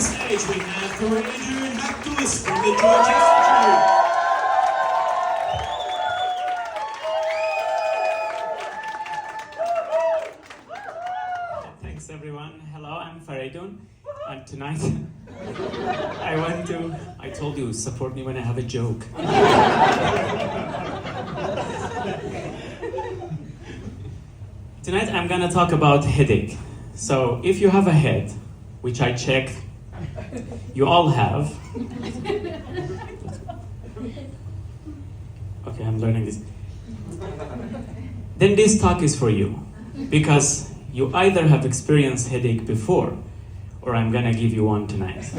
stage we have Adrian Bactus from the George Institute. Thanks everyone. Hello, I'm Faridun, and tonight I told you, support me when I have a joke. Tonight I'm gonna talk about headache. So if you have a head, which I check, you all have. Okay, I'm learning this. Then this talk is for you, because you either have experienced headache before, or I'm gonna give you one tonight.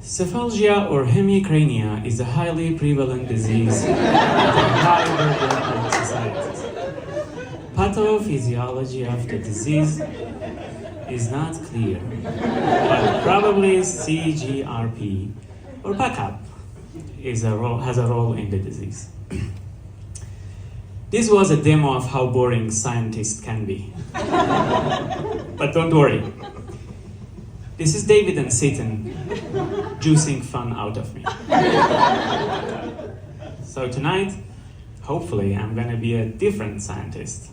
Cephalgia or hemicrania is a highly prevalent disease with a high burden in societies. Pathophysiology of the disease is not clear, but probably CGRP or backup has a role in the disease. This was a demo of how boring scientists can be. But don't worry. This is David and Satan juicing fun out of me. So tonight, hopefully, I'm gonna be a different scientist.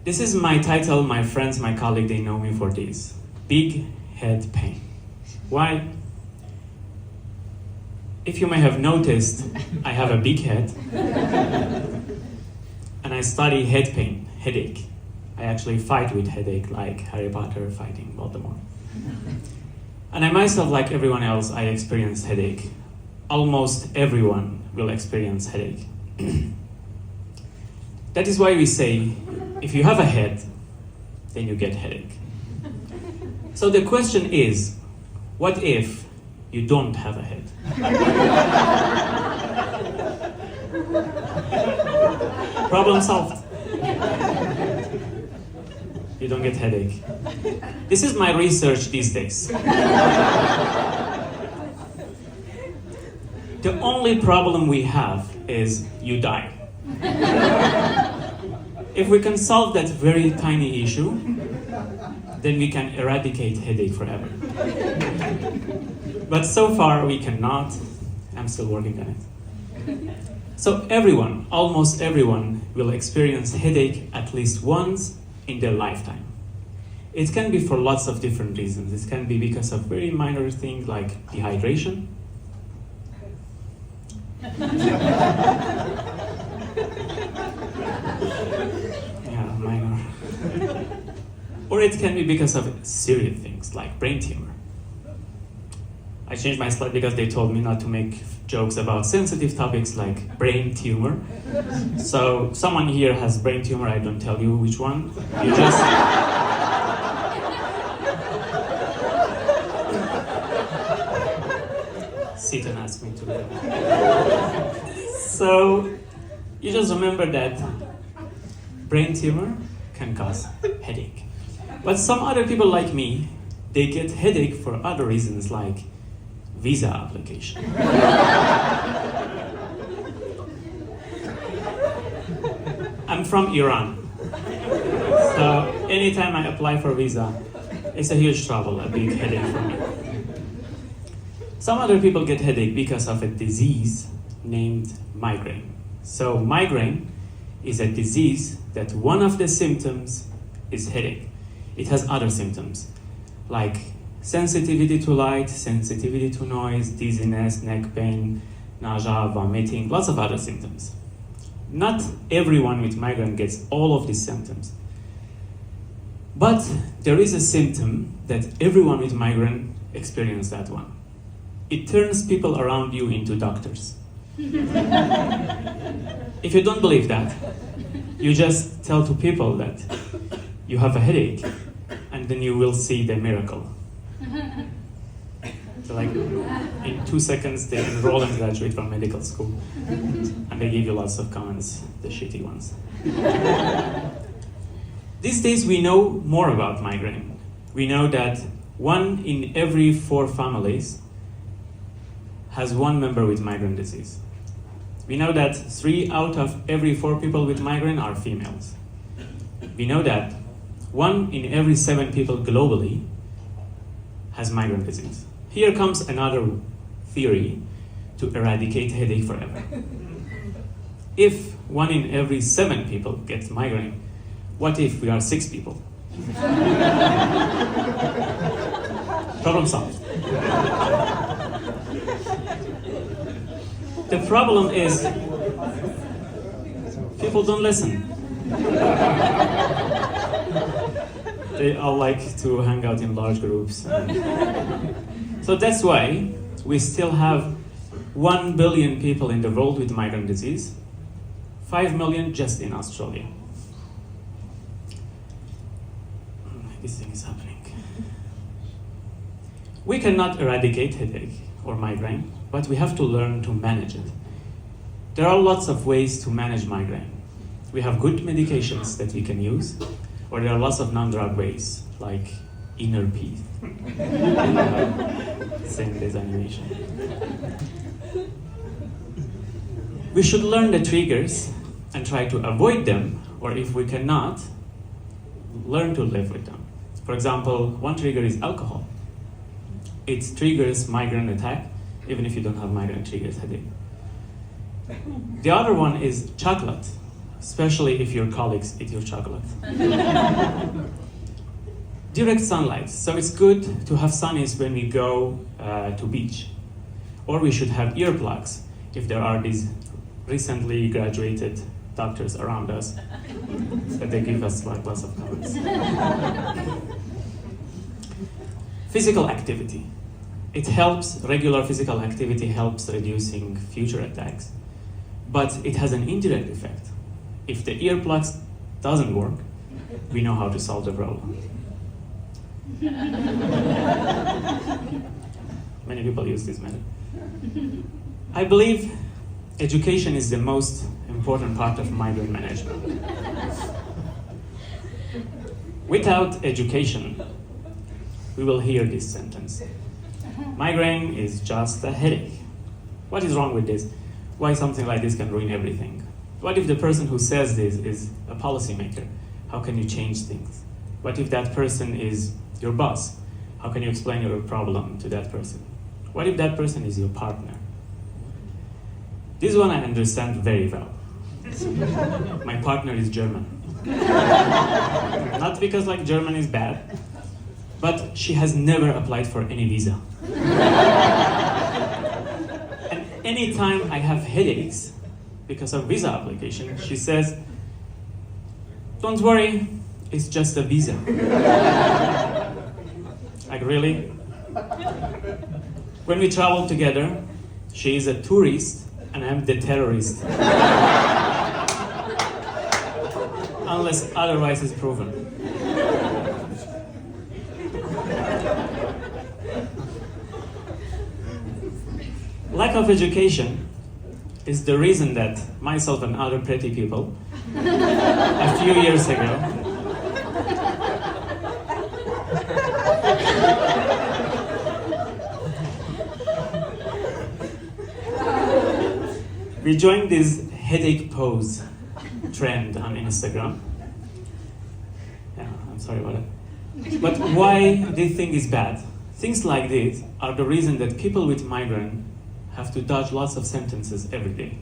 This is my title. My friends, my colleague, they know me for this. Big head pain. Why? If you may have noticed, I have a big head, and I study head pain, headache. I actually fight with headache like Harry Potter fighting Voldemort. And I myself, like everyone else, I experience headache. Almost everyone will experience headache. That is why we say, if you have a head, then you get headache. So the question is, what if you don't have a head? Problem solved. You don't get headache. This is my research these days. The only problem we have is you die. If we can solve that very tiny issue, then we can eradicate headache forever. But so far we cannot. I'm still working on it. So everyone, almost everyone, will experience headache at least once in their lifetime. It can be for lots of different reasons. It can be because of very minor things like dehydration. Yeah, minor. Or it can be because of serious things like brain tumor. I changed my slide because they told me not to make jokes about sensitive topics like brain tumor. So someone here has brain tumor, I don't tell you which one. You just... Satan asked me to do that. So you just remember that brain tumor can cause headache. But some other people like me, they get headache for other reasons like visa application. I'm from Iran. So anytime I apply for visa, it's a huge trouble, a big headache for me. Some other people get headache because of a disease named migraine. So migraine is a disease that one of the symptoms is headache. It has other symptoms like sensitivity to light, sensitivity to noise, dizziness, neck pain, nausea, vomiting, lots of other symptoms. Not everyone with migraine gets all of these symptoms. But there is a symptom that everyone with migraine experiences that one. It turns people around you into doctors. If you don't believe that, you just tell to people that you have a headache, and then you will see the miracle. So like in 2 seconds they enroll and graduate from medical school, and they give you lots of comments, the shitty ones. These days we know more about migraine. We know that 1 in every 4 families has one member with migraine disease. We know that 3 out of every 4 people with migraine are females. We know that 1 in every 7 people globally has migraine disease. Here comes another theory to eradicate headache forever. If 1 in every 7 people gets migraine, what if we are 6 people? Problem solved. The problem is people don't listen. They all like to hang out in large groups. So that's why we still have 1 billion people in the world with migraine disease, 5 million just in Australia. This thing is happening. We cannot eradicate headache or migraine, but we have to learn to manage it. There are lots of ways to manage migraine. We have good medications that we can use, or there are lots of non-drug ways, like inner peace. Same as animation. We should learn the triggers and try to avoid them, or if we cannot, learn to live with them. For example, one trigger is alcohol. It triggers migraine attack, even if you don't have migraine, it triggers headache. The other one is chocolate, especially if your colleagues eat your chocolate. Direct sunlight. So it's good to have sunnies when we go to beach. Or we should have earplugs if there are these recently graduated doctors around us that they give us like lots of comments. Physical activity. It helps, regular physical activity helps reducing future attacks, but it has an indirect effect. If the earplugs doesn't work, we know how to solve the problem. Many people use this method. I believe education is the most important part of migraine management. Without education, we will hear this sentence. Migraine is just a headache. What is wrong with this? Why something like this can ruin everything? What if the person who says this is a policymaker? How can you change things? What if that person is your boss? How can you explain your problem to that person? What if that person is your partner? This one I understand very well. My partner is German. Not because like German is bad, but she has never applied for any visa. And anytime I have headaches because of visa application, she says, "Don't worry, it's just a visa." Like really? When we travel together, she is a tourist and I'm the terrorist. Unless otherwise is proven. Lack of education is the reason that myself and other pretty people, a few years ago, we joined this headache pose trend on Instagram. Yeah, I'm sorry about it. But why this thing is bad? Things like this are the reason that people with migraine have to dodge lots of sentences every day.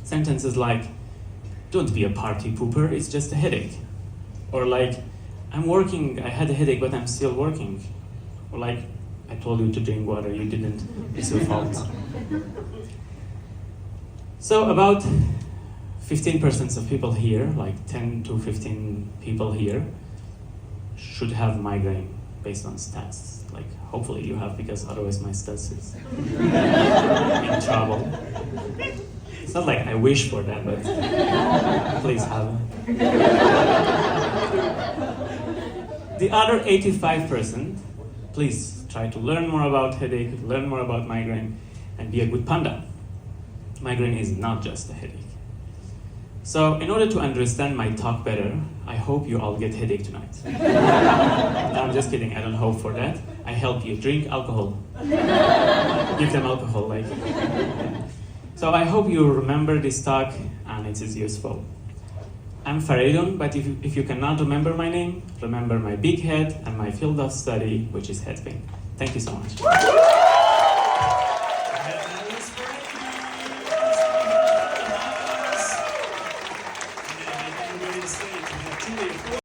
Sentences like, "Don't be a party pooper, it's just a headache." Or like, "I'm working, I had a headache, but I'm still working." Or like, "I told you to drink water, you didn't, it's your fault." So about 15% of people here, like 10 to 15 people here, should have migraine based on stats. Like, hopefully you have, because otherwise my stats is in trouble. It's not like I wish for that, but please have it. The other 85%, please try to learn more about headache, learn more about migraine, and be a good panda. Migraine is not just a headache. So in order to understand my talk better, I hope you all get headache tonight. No, I'm just kidding, I don't hope for that. I help you drink alcohol. Give them alcohol, like. So I hope you remember this talk and it is useful. I'm Faridun, but if you cannot remember my name, remember my big head and my field of study, which is head pain. Thank you so much.